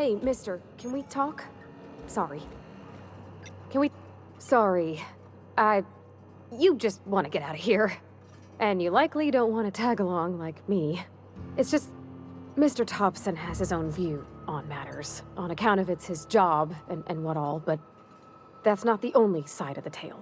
Hey, mister, can we talk? Sorry. Can we... Sorry. You just want to get out of here. And you likely don't want to tag along like me. It's just... Mr. Thompson has his own view on matters, on account of it's his job and what all, but that's not the only side of the tale.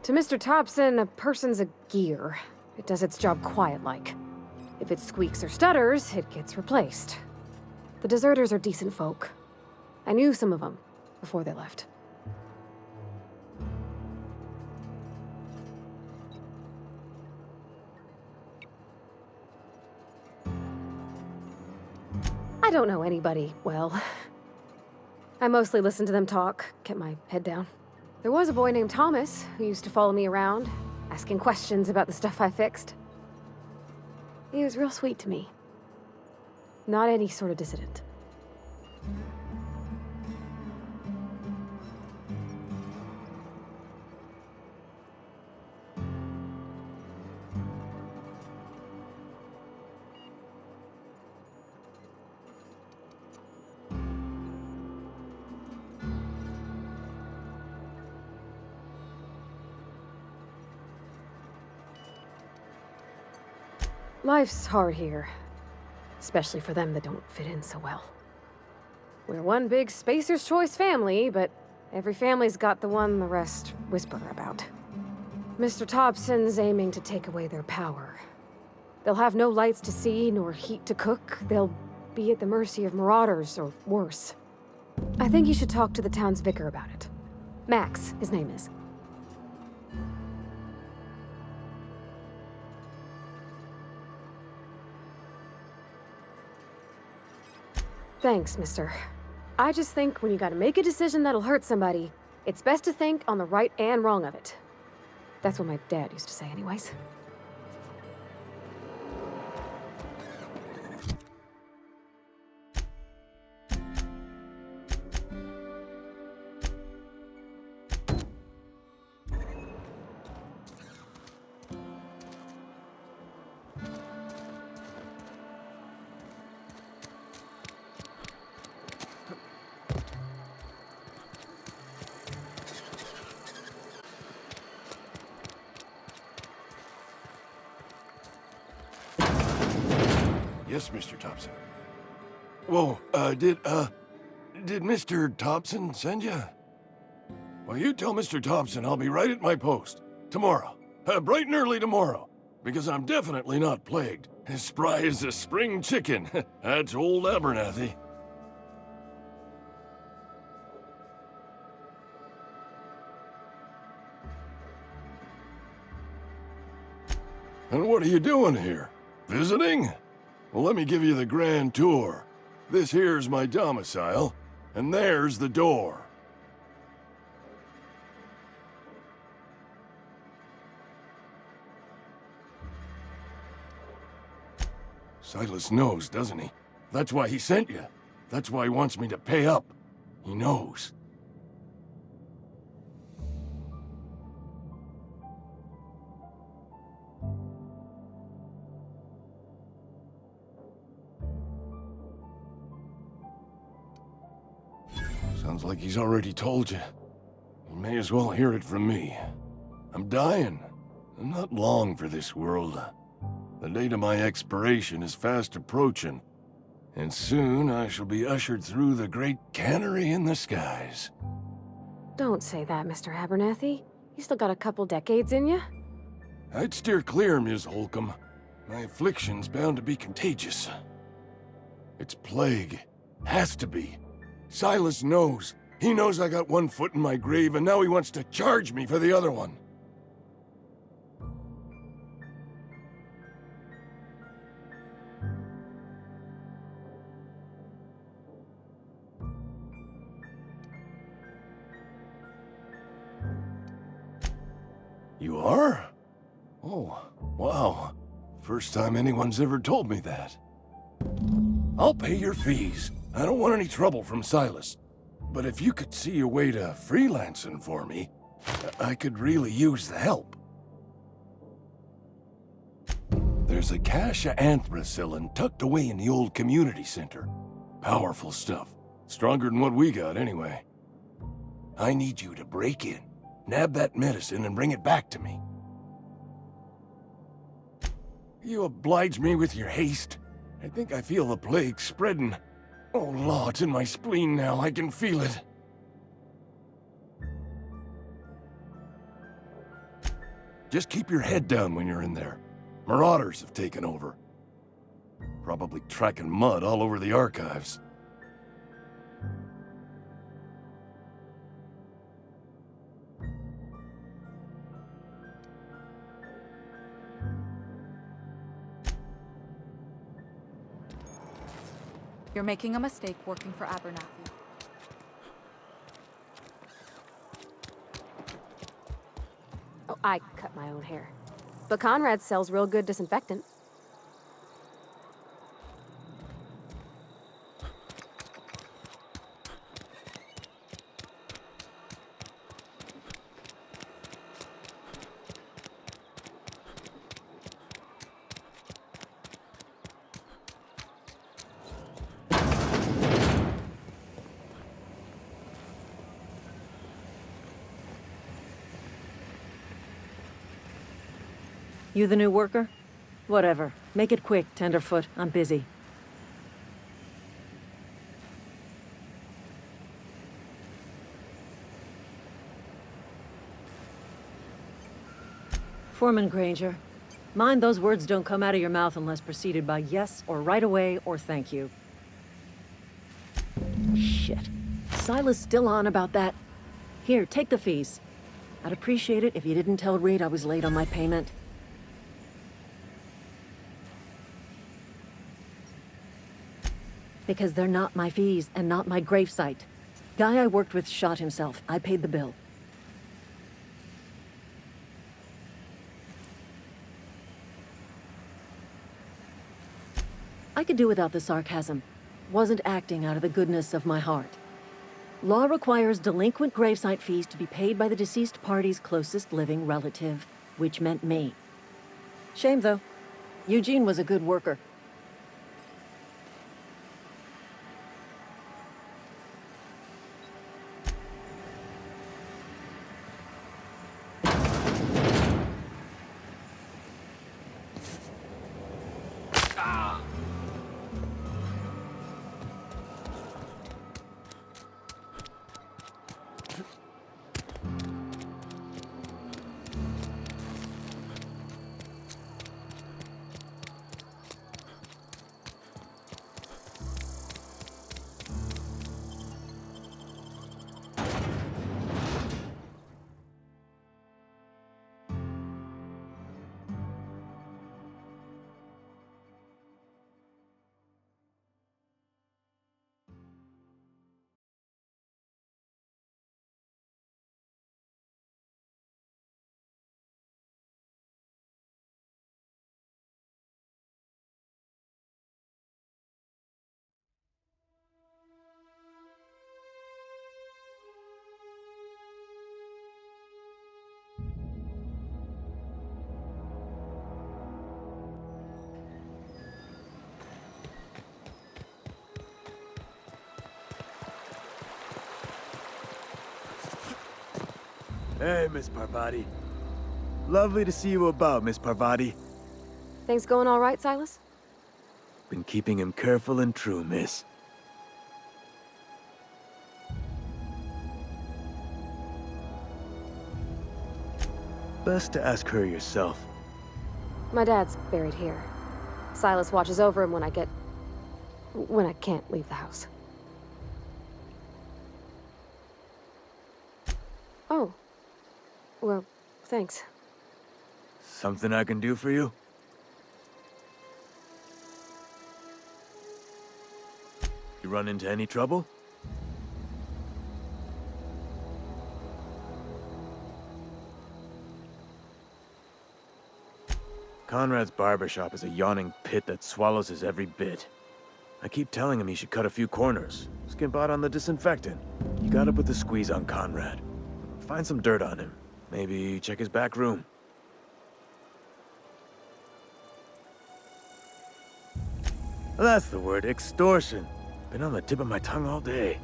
To Mr. Thompson, a person's a gear. It does its job quiet-like. If it squeaks or stutters, it gets replaced. The deserters are decent folk. I knew some of them before they left. I don't know anybody well. I mostly listen to them talk, kept my head down. There was a boy named Thomas who used to follow me around, asking questions about the stuff I fixed. He was real sweet to me. Not any sort of dissident. Life's hard here. Especially for them that don't fit in so well. We're one big Spacer's Choice family, but every family's got the one the rest whisper about. Mr. Thompson's aiming to take away their power. They'll have no lights to see, nor heat to cook. They'll be at the mercy of marauders, or worse. I think you should talk to the town's vicar about it. Max, his name is. Thanks, mister. I just think when you gotta make a decision that'll hurt somebody, it's best to think on the right and wrong of it. That's what my dad used to say anyways. Yes, Mr. Thompson. Whoa, did Mr. Thompson send you? Well, you tell Mr. Thompson I'll be right at my post. Tomorrow. Bright and early tomorrow. Because I'm definitely not plagued. As spry as a spring chicken. That's old Abernathy. And what are you doing here? Visiting? Well, let me give you the grand tour. This here's my domicile, and there's the door. Silas knows, doesn't he? That's why he sent you. That's why he wants me to pay up. He knows. Sounds like he's already told you. You may as well hear it from me. I'm dying. I'm not long for this world. The date of my expiration is fast approaching, and soon I shall be ushered through the great cannery in the skies. Don't say that, Mr. Abernathy. You still got a couple decades in you. I'd steer clear, Ms. Holcomb. My affliction's bound to be contagious. It's plague. Has to be. Silas knows. He knows I got one foot in my grave, and now he wants to charge me for the other one. You are? Oh, wow. First time anyone's ever told me that. I'll pay your fees. I don't want any trouble from Silas. But if you could see a way to freelancing for me, I could really use the help. There's a cache of anthracillin tucked away in the old community center. Powerful stuff. Stronger than what we got, anyway. I need you to break in, nab that medicine, and bring it back to me. You oblige me with your haste. I think I feel the plague spreading. Oh, Law, it's in my spleen now. I can feel it. Just keep your head down when you're in there. Marauders have taken over. Probably tracking mud all over the archives. You're making a mistake working for Abernathy. Oh, I cut my own hair. But Conrad sells real good disinfectant. You the new worker? Whatever. Make it quick, Tenderfoot. I'm busy. Foreman Granger. Mind those words don't come out of your mouth unless preceded by yes or right away or thank you. Shit. Silas still on about that. Here, take the fees. I'd appreciate it if you didn't tell Reed I was late on my payment. Because they're not my fees and not my gravesite. Guy I worked with shot himself. I paid the bill. I could do without the sarcasm. Wasn't acting out of the goodness of my heart. Law requires delinquent gravesite fees to be paid by the deceased party's closest living relative, which meant me. Shame, though. Eugene was a good worker. Hey, Miss Parvati. Lovely to see you about, Miss Parvati. Things going all right, Silas? Been keeping him careful and true, miss. Best to ask her yourself. My dad's buried here. Silas watches over him when I can't leave the house. Oh. Well, thanks. Something I can do for you? You run into any trouble? Conrad's barbershop is a yawning pit that swallows his every bit. I keep telling him he should cut a few corners, skimp out on the disinfectant. You gotta put the squeeze on Conrad. Find some dirt on him. Maybe check his back room. That's the word, extortion. Been on the tip of my tongue all day.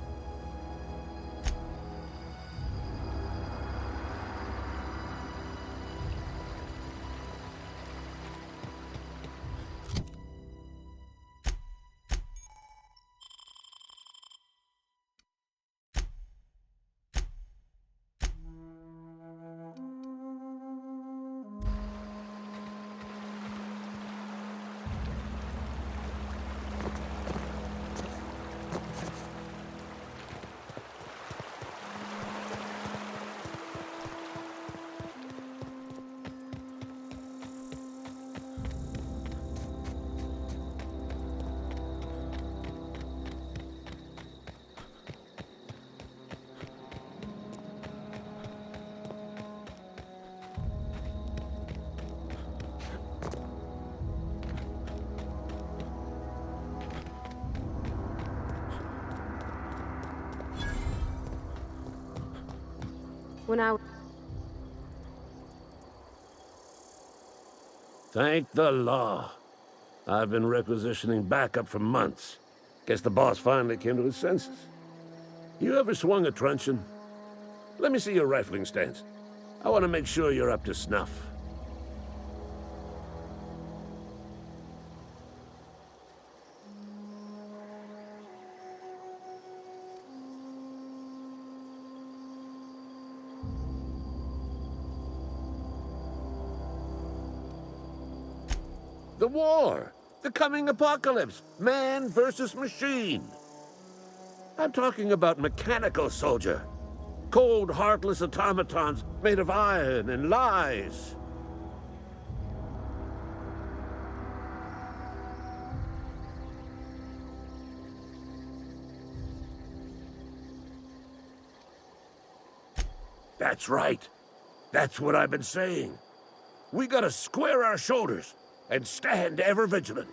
When I... Thank the law. I've been requisitioning backup for months. Guess the boss finally came to his senses. You ever swung a truncheon? Let me see your rifling stance. I want to make sure you're up to snuff. The war! The coming apocalypse! Man versus machine! I'm talking about mechanical soldier. Cold, heartless automatons made of iron and lies. That's right. That's what I've been saying. We gotta square our shoulders and stand ever vigilant.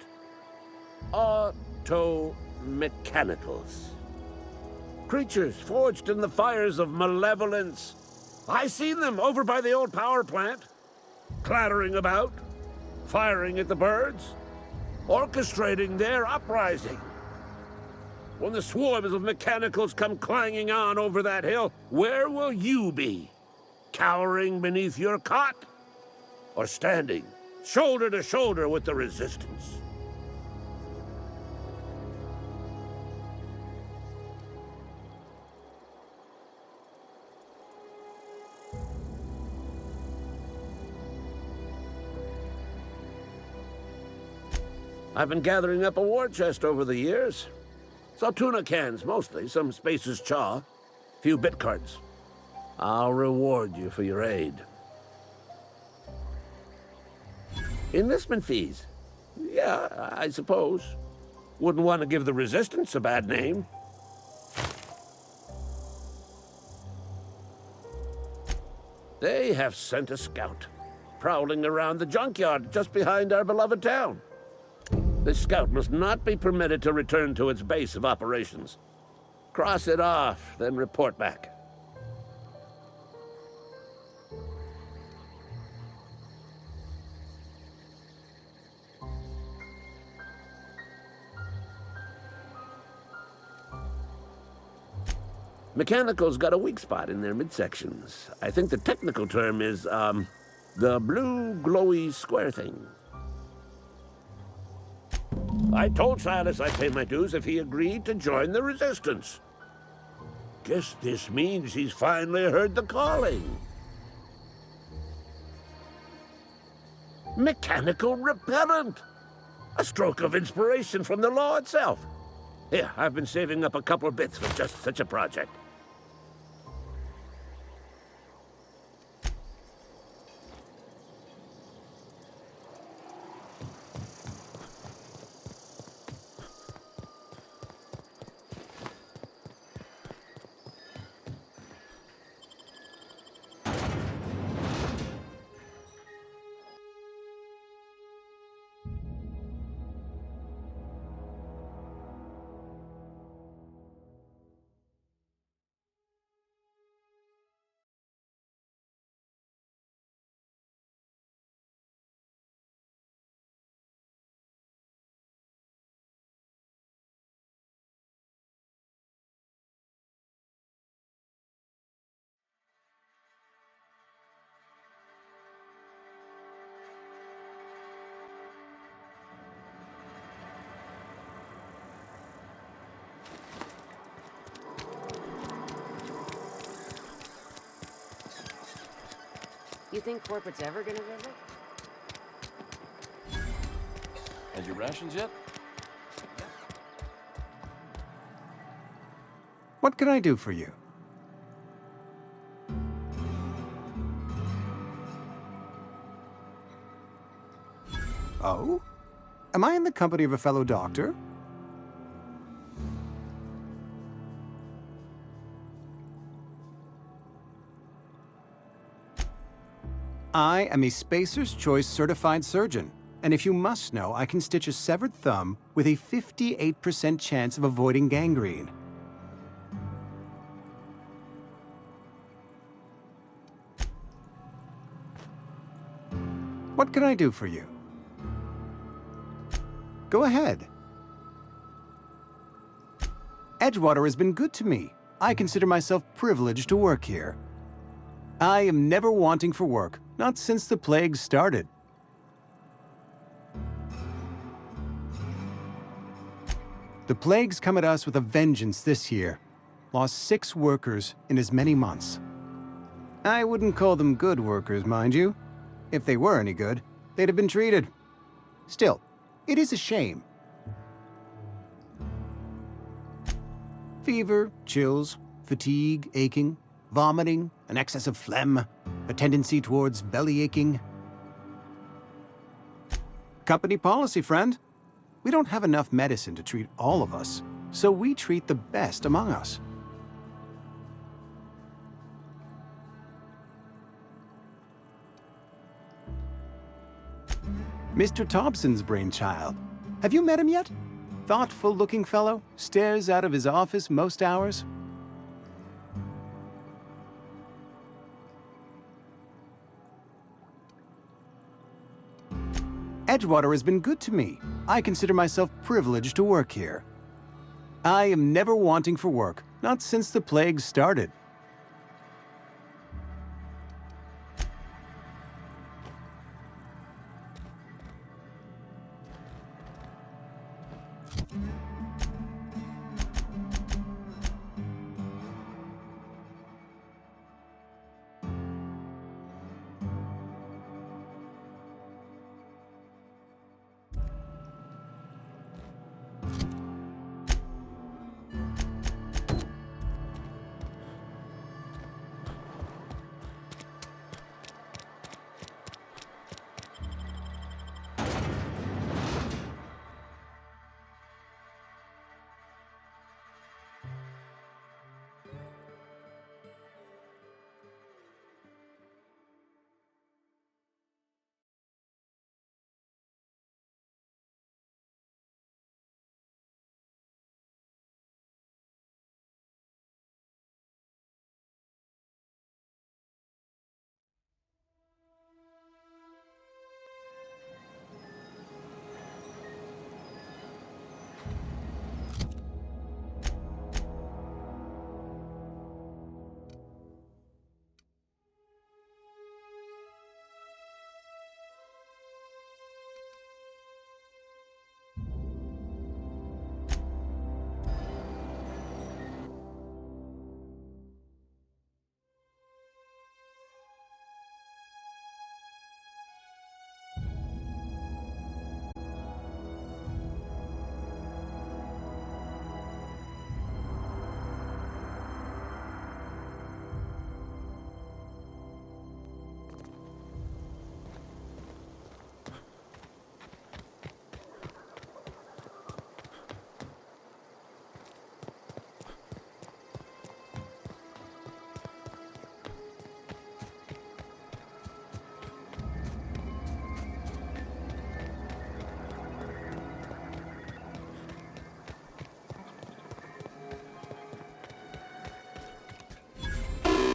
Auto-mechanicals. Creatures forged in the fires of malevolence. I seen them over by the old power plant, clattering about, firing at the birds, orchestrating their uprising. When the swarms of mechanicals come clanging on over that hill, where will you be? Cowering beneath your cot? Or standing shoulder to shoulder with the resistance? I've been gathering up a war chest over the years. Saw tuna cans, mostly, some Spacer's chaw, few bit cards. I'll reward you for your aid. Enlistment fees? Yeah, I suppose. Wouldn't want to give the Resistance a bad name. They have sent a scout, prowling around the junkyard just behind our beloved town. This scout must not be permitted to return to its base of operations. Cross it off, then report back. Mechanicals got a weak spot in their midsections. I think the technical term is, the blue glowy square thing. I told Silas I'd pay my dues if he agreed to join the Resistance. Guess this means he's finally heard the calling. Mechanical repellent! A stroke of inspiration from the law itself. Here, I've been saving up a couple of bits for just such a project. You think corporate's ever gonna visit? Had your rations yet? What can I do for you? Oh? Am I in the company of a fellow doctor? I am a Spacer's Choice certified surgeon, and if you must know, I can stitch a severed thumb with a 58% chance of avoiding gangrene. What can I do for you? Go ahead. Edgewater has been good to me. I consider myself privileged to work here. I am never wanting for work, not since the plague started. The plague's come at us with a vengeance this year. Lost 6 workers in as many months. I wouldn't call them good workers, mind you. If they were any good, they'd have been treated. Still, it is a shame. Fever, chills, fatigue, aching, vomiting, an excess of phlegm, a tendency towards belly aching. Company policy, friend. We don't have enough medicine to treat all of us, so we treat the best among us. Mr. Thompson's brainchild. Have you met him yet? Thoughtful-looking fellow, stares out of his office most hours. Edgewater has been good to me. I consider myself privileged to work here. I am never wanting for work, not since the plague started.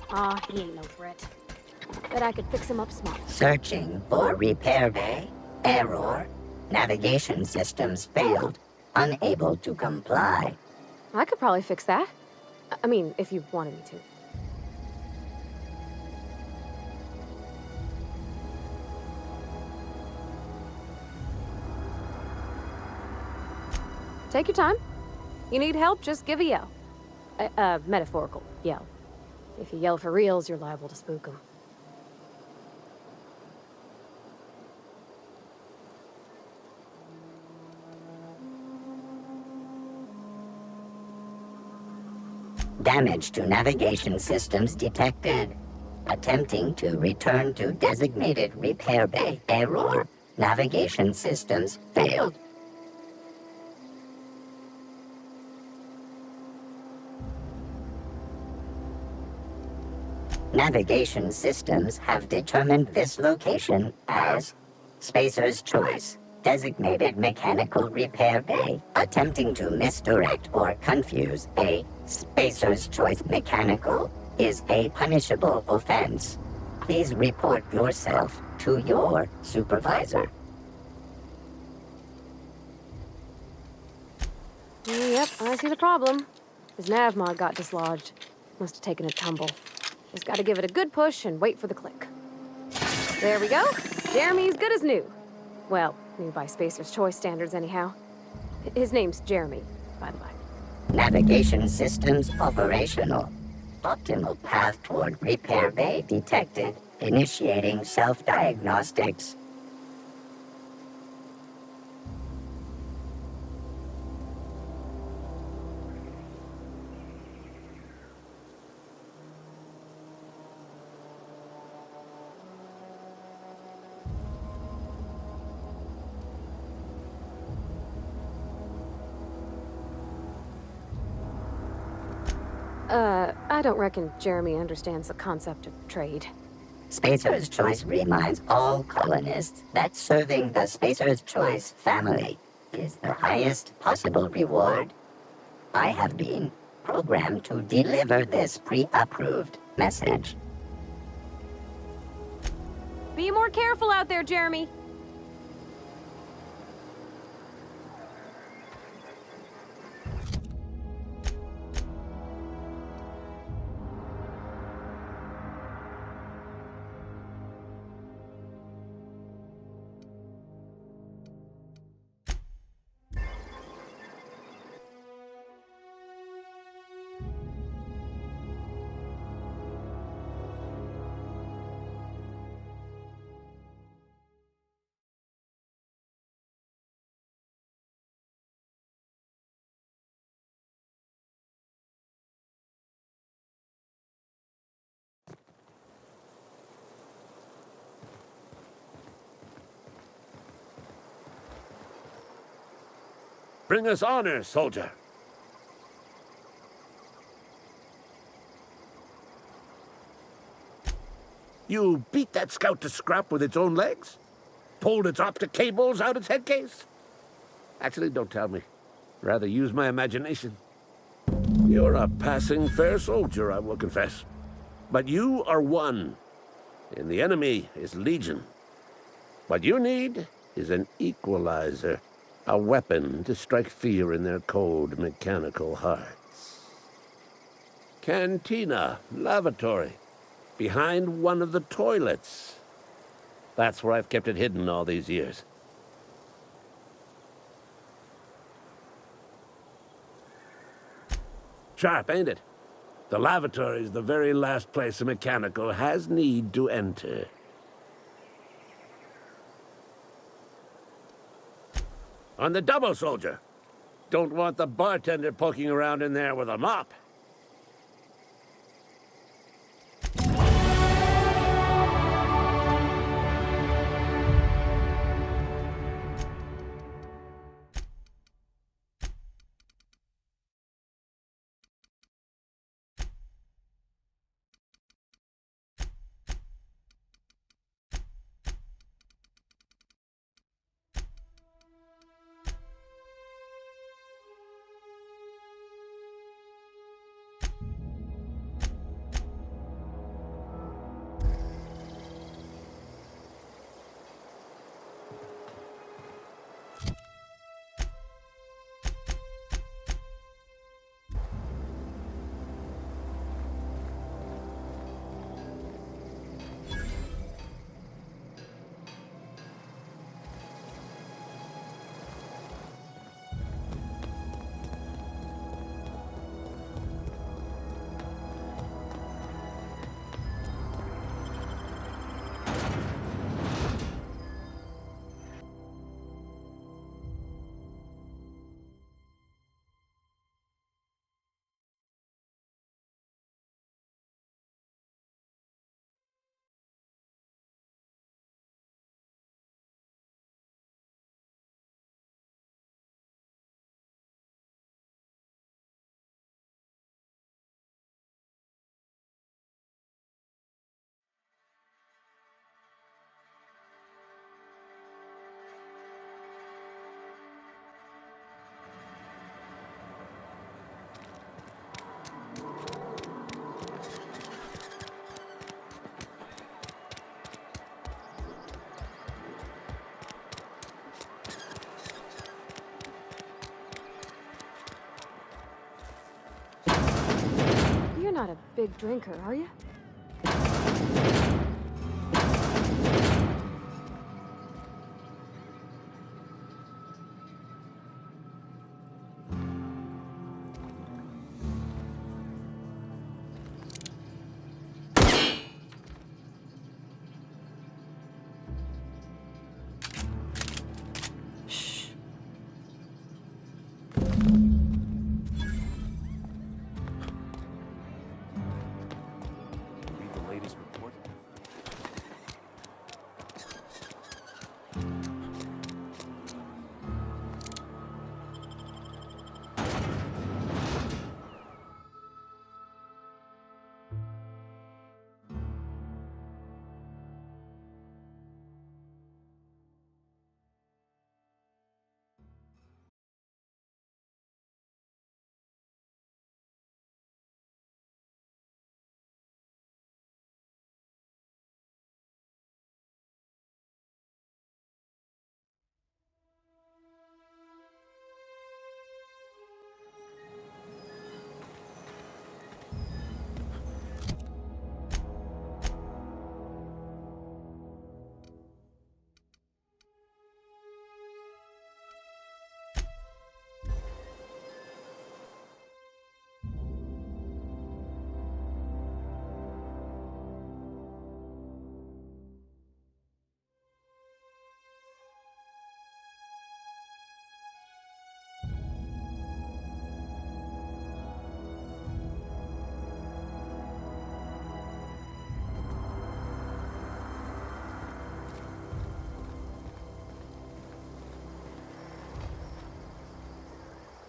Aw, he ain't no threat. Bet I could fix him up smart. Searching for repair bay. Error. Navigation systems failed. Unable to comply. I could probably fix that. I mean, if you wanted me to. Take your time. You need help, just give a yell. A metaphorical yell. If you yell for reals, you're liable to spook them. Damage to navigation systems detected. Attempting to return to designated repair bay. Error. Navigation systems failed. Navigation systems have determined this location as Spacer's Choice, designated mechanical repair bay. Attempting to misdirect or confuse a Spacer's Choice mechanical is a punishable offense. Please report yourself to your supervisor. Yep, I see the problem. His nav mod got dislodged. Must have taken a tumble. Just gotta give it a good push and wait for the click. There we go. Jeremy's good as new. Well, new by Spacer's Choice standards anyhow. His name's Jeremy, by the way. Navigation systems operational. Optimal path toward repair bay detected. Initiating self-diagnostics. I don't reckon Jeremy understands the concept of trade. Spacer's Choice reminds all colonists that serving the Spacer's Choice family is the highest possible reward. I have been programmed to deliver this pre-approved message. Be more careful out there, Jeremy. Bring us honor, soldier. You beat that scout to scrap with its own legs? Pulled its optic cables out its head case? Actually, don't tell me. Rather use my imagination. You're a passing fair soldier, I will confess. But you are one, and the enemy is legion. What you need is an equalizer. A weapon to strike fear in their cold, mechanical hearts. Cantina, lavatory, behind one of the toilets. That's where I've kept it hidden all these years. Sharp, ain't it? The lavatory is the very last place a mechanical has need to enter. On the double, soldier. Don't want the bartender poking around in there with a mop. not a big drinker, are you? Read the latest report.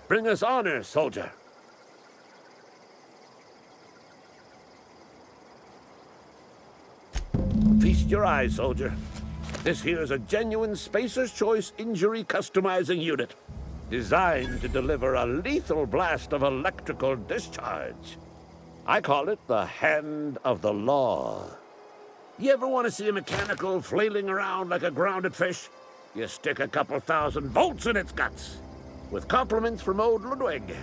Bring us honor, soldier. Feast your eyes, soldier. This here is a genuine Spacer's Choice injury customizing unit, designed to deliver a lethal blast of electrical discharge. I call it the Hand of the Law. You ever want to see a mechanical flailing around like a grounded fish? You stick a couple thousand volts in its guts. With compliments from old Ludwig.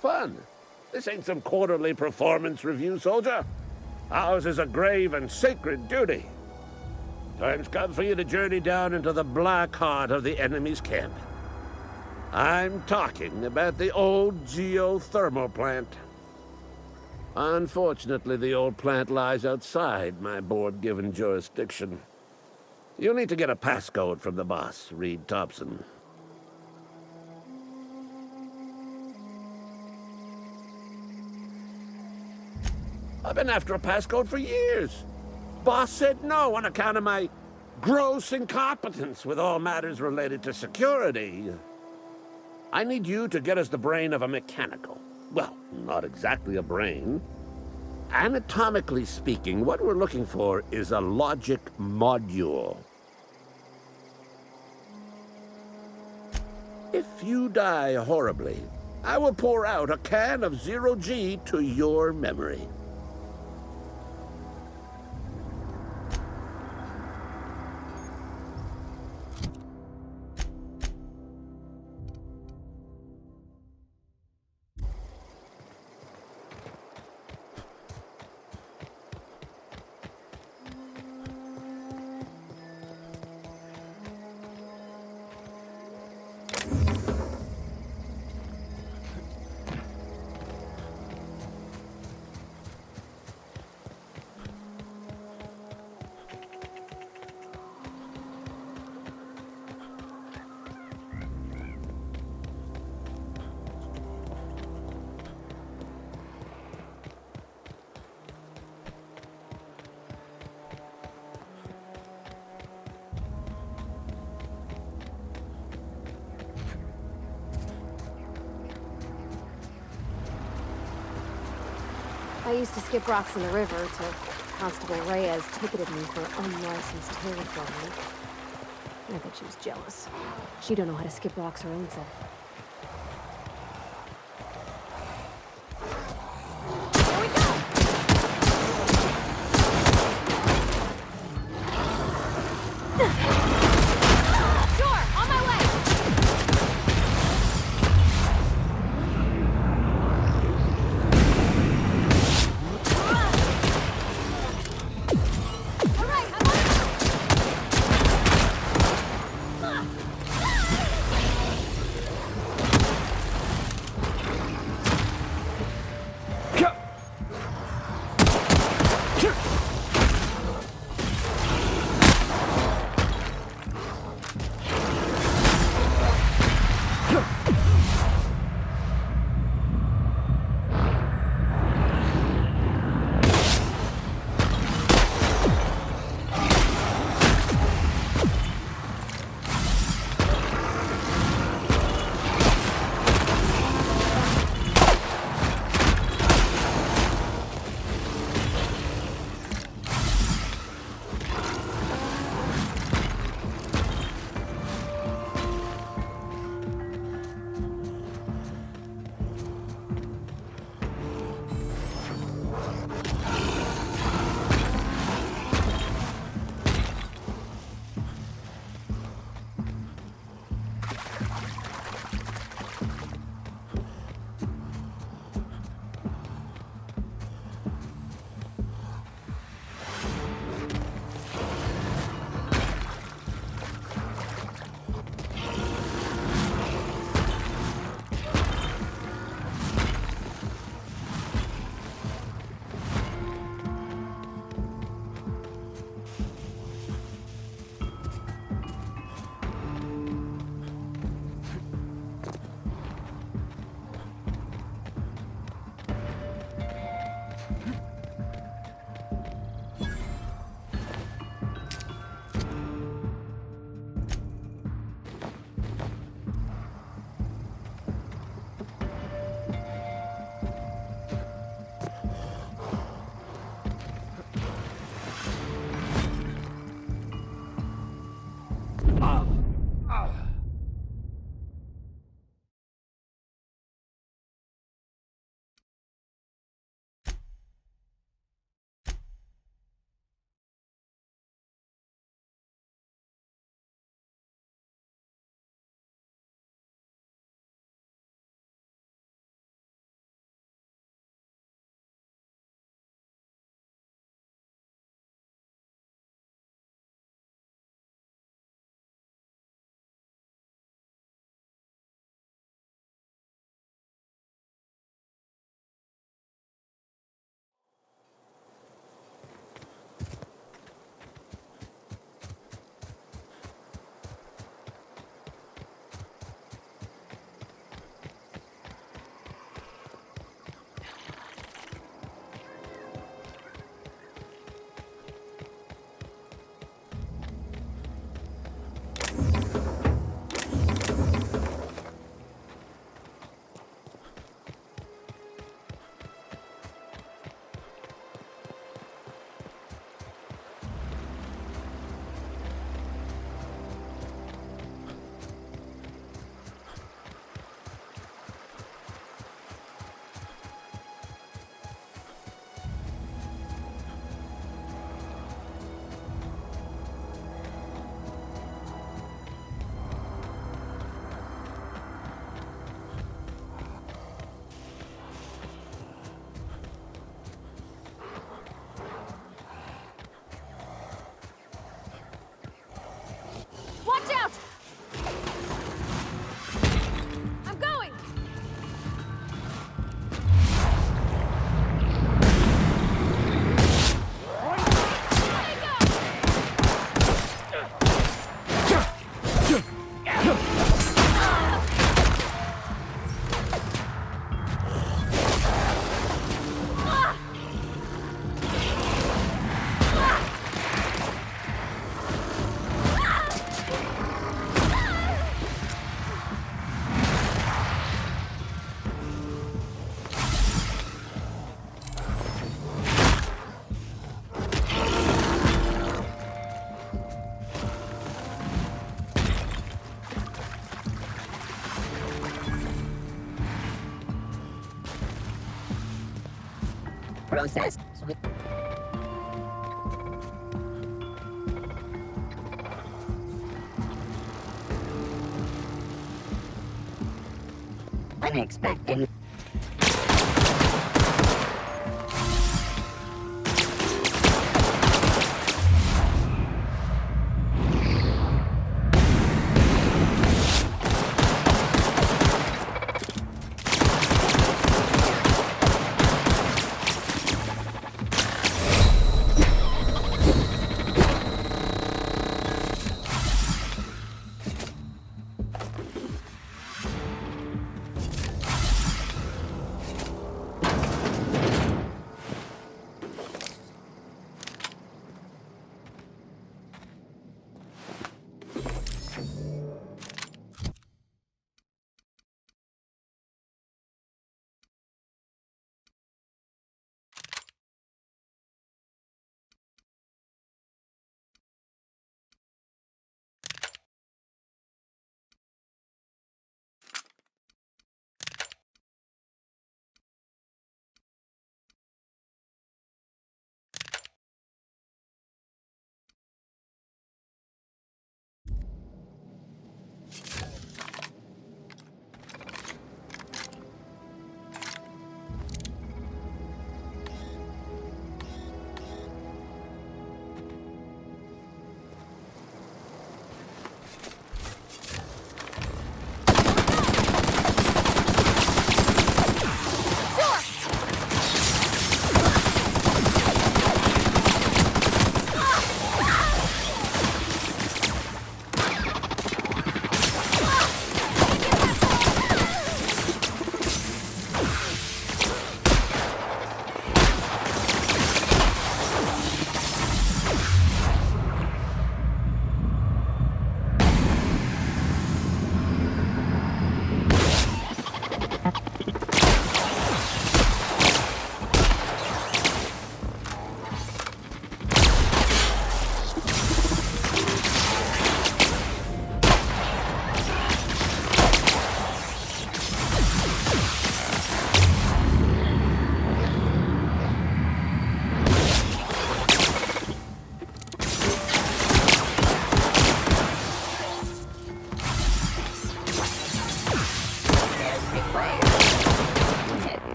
Fun. This ain't some quarterly performance review, soldier. Ours is a grave and sacred duty. Time's come for you to journey down into the black heart of the enemy's camp. I'm talking about the old geothermal plant. Unfortunately, the old plant lies outside my board-given jurisdiction. You'll need to get a passcode from the boss, Reed Thompson. I've been after a passcode for years. Boss said no on account of my gross incompetence with all matters related to security. I need you to get us the brain of a mechanical. Well, not exactly a brain. Anatomically speaking, what we're looking for is a logic module. If you die horribly, I will pour out a can of 0G to your memory. I used to skip rocks in the river till Constable Reyes ticketed me for unlicensed terraforming. I bet she was jealous. She don't know how to skip rocks her own self. Here we go! Sure, on my way! Processed. Unexpected.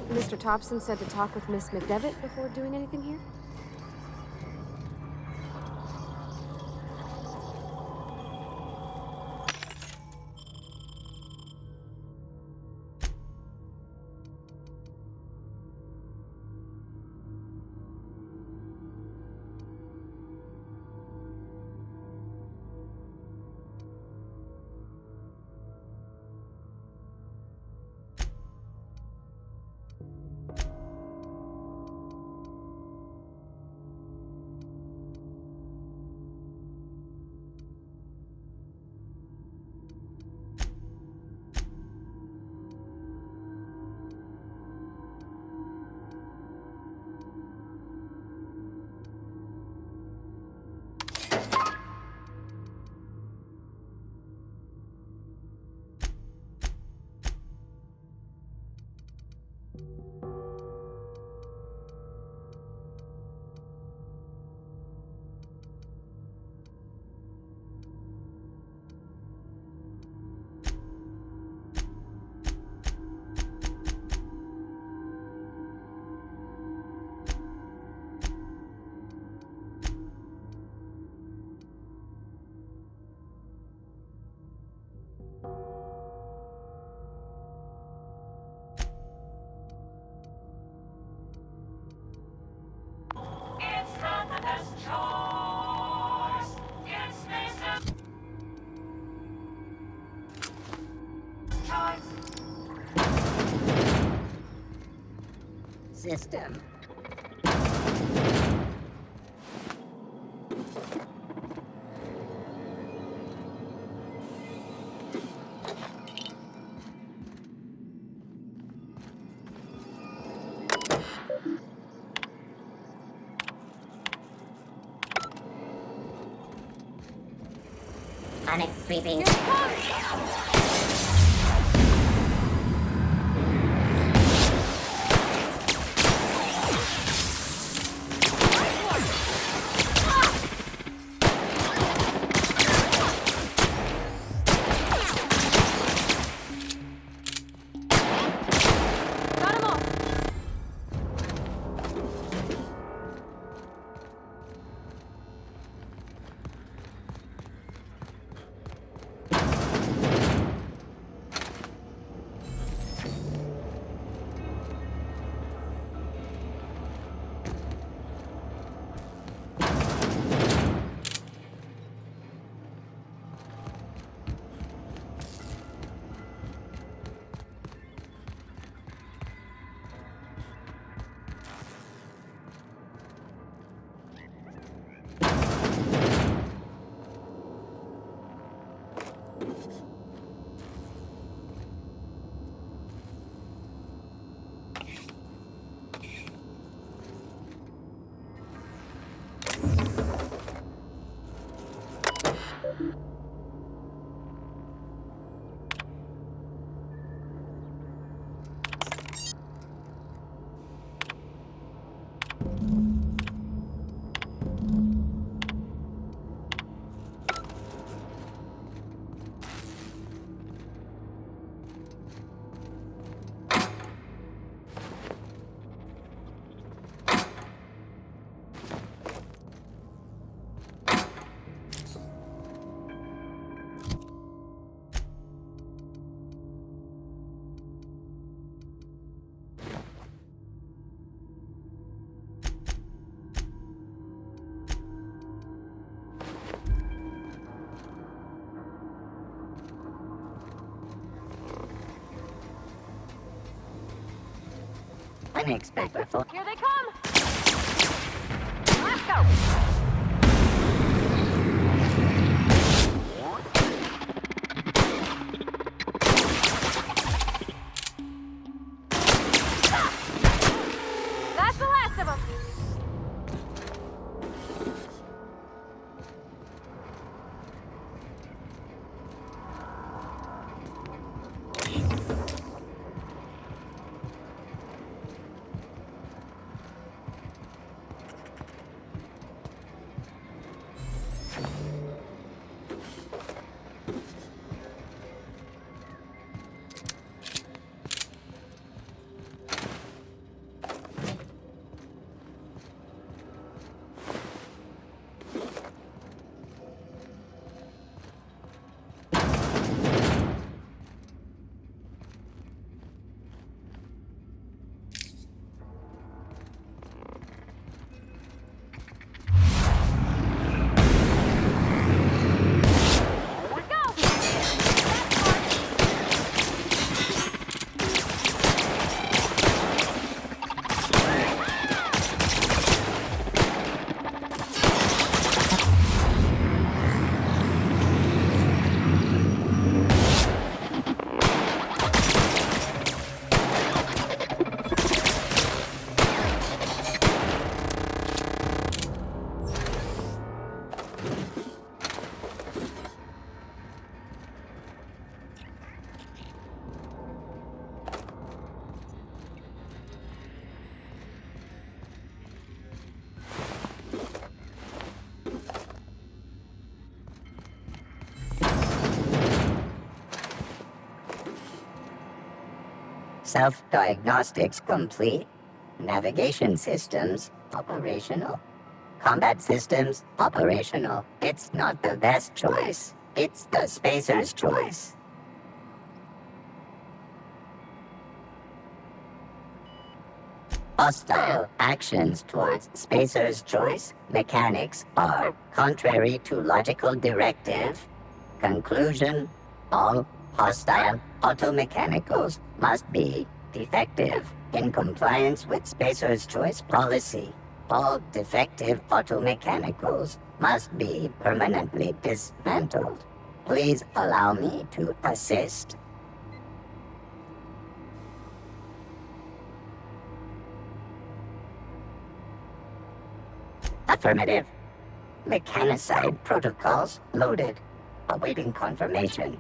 Mr. Thompson said to talk with Miss McDevitt before doing anything here? System. Onyx sweeping. Unexpected. Here they come! Let's go! That's the last of them! Self-diagnostics complete. Navigation systems operational. Combat systems operational. It's not the best choice. It's the Spacer's choice. Hostile actions towards Spacer's choice mechanics are contrary to logical directive. Conclusion: all hostile automechanicals must be defective in compliance with Spacer's choice policy. All defective automechanicals must be permanently dismantled. Please allow me to assist. Affirmative. Mechanicide protocols loaded. Awaiting confirmation.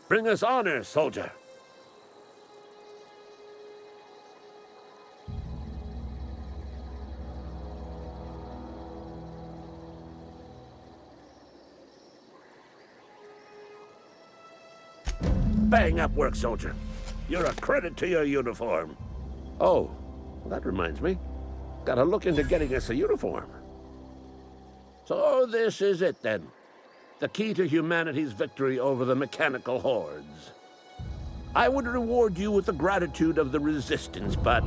Bring us honor, soldier. Bang up work, soldier. You're a credit to your uniform. Oh, that reminds me. Gotta look into getting us a uniform. So this is it, then. The key to humanity's victory over the mechanical hordes. I would reward you with the gratitude of the Resistance, but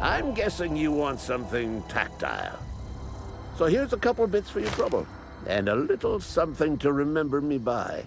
I'm guessing you want something tactile. So here's a couple bits for your trouble, and a little something to remember me by.